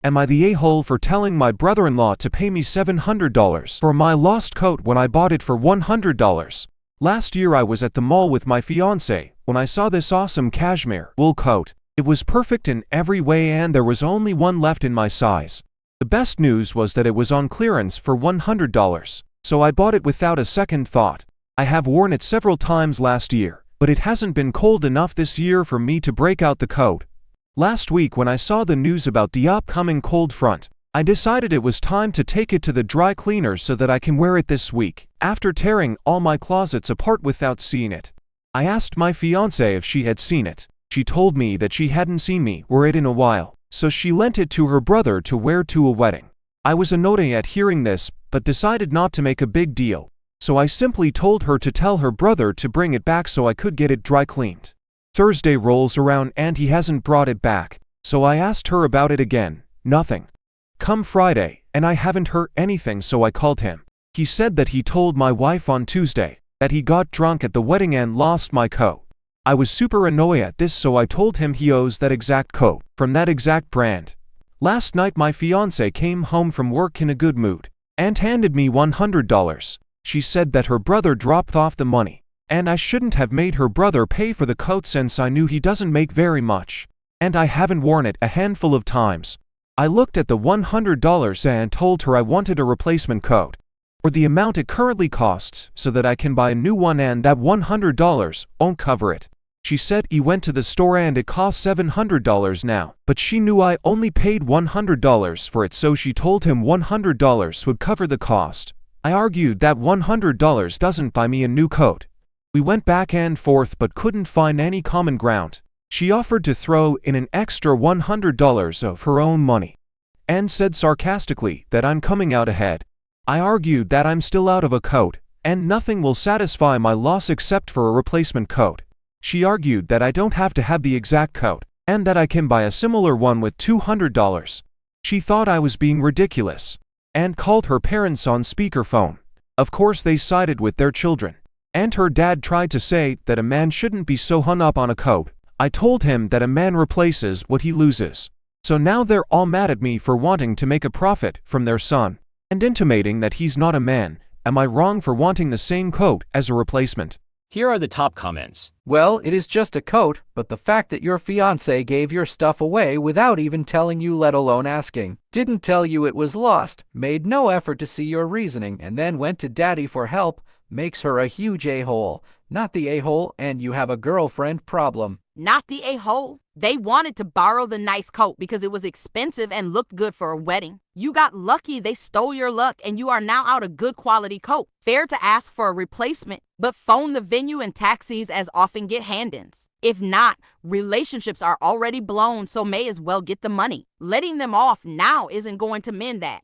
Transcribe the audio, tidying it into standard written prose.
Am I the a-hole for telling my brother-in-law to pay me $700 for my lost coat when I bought it for $100? Last year I was at the mall with my fiancé when I saw this awesome cashmere wool coat. It was perfect in every way and there was only one left in my size. The best news was that it was on clearance for $100, so I bought it without a second thought. I have worn it several times last year, but it hasn't been cold enough this year for me to break out the coat. Last week when I saw the news about the upcoming cold front, I decided it was time to take it to the dry cleaner so that I can wear it this week, after tearing all my closets apart without seeing it. I asked my fiancée if she had seen it. She told me that she hadn't seen me wear it in a while, so she lent it to her brother to wear to a wedding. I was annoyed at hearing this, but decided not to make a big deal, so I simply told her to tell her brother to bring it back so I could get it dry cleaned. Thursday rolls around and he hasn't brought it back, so I asked her about it again. Nothing. Come Friday, and I haven't heard anything, so I called him. He said that he told my wife on Tuesday that he got drunk at the wedding and lost my coat. I was super annoyed at this, so I told him he owes that exact coat from that exact brand. Last night my fiancée came home from work in a good mood and handed me $100. She said that her brother dropped off the money, and I shouldn't have made her brother pay for the coat since I knew he doesn't make very much, and I haven't worn it a handful of times. I looked at the $100 and told her I wanted a replacement coat, or the amount it currently costs, so that I can buy a new one and that $100 won't cover it. She said he went to the store and it costs $700 now, but she knew I only paid $100 for it, so she told him $100 would cover the cost. I argued that $100 doesn't buy me a new coat. We went back and forth but couldn't find any common ground. She offered to throw in an extra $100 of her own money and said sarcastically that I'm coming out ahead. I argued that I'm still out of a coat and nothing will satisfy my loss except for a replacement coat. She argued that I don't have to have the exact coat and that I can buy a similar one with $200. She thought I was being ridiculous and called her parents on speakerphone. Of course they sided with their children, and her dad tried to say that a man shouldn't be so hung up on a coat. I told him that a man replaces what he loses. So now they're all mad at me for wanting to make a profit from their son and intimating that he's not a man. Am I wrong for wanting the same coat as a replacement? Here are the top comments. Well, it is just a coat, but the fact that your fiancé gave your stuff away without even telling you, let alone asking, didn't tell you it was lost, made no effort to see your reasoning, and then went to daddy for help, makes her a huge a-hole. Not the a-hole, and you have a girlfriend problem. Not the a-hole. They wanted to borrow the nice coat because it was expensive and looked good for a wedding. You got lucky they stole your luck and you are now out a good quality coat. Fair to ask for a replacement, but phone the venue and taxis as often get hand-ins. If not, relationships are already blown, so may as well get the money. Letting them off now isn't going to mend that.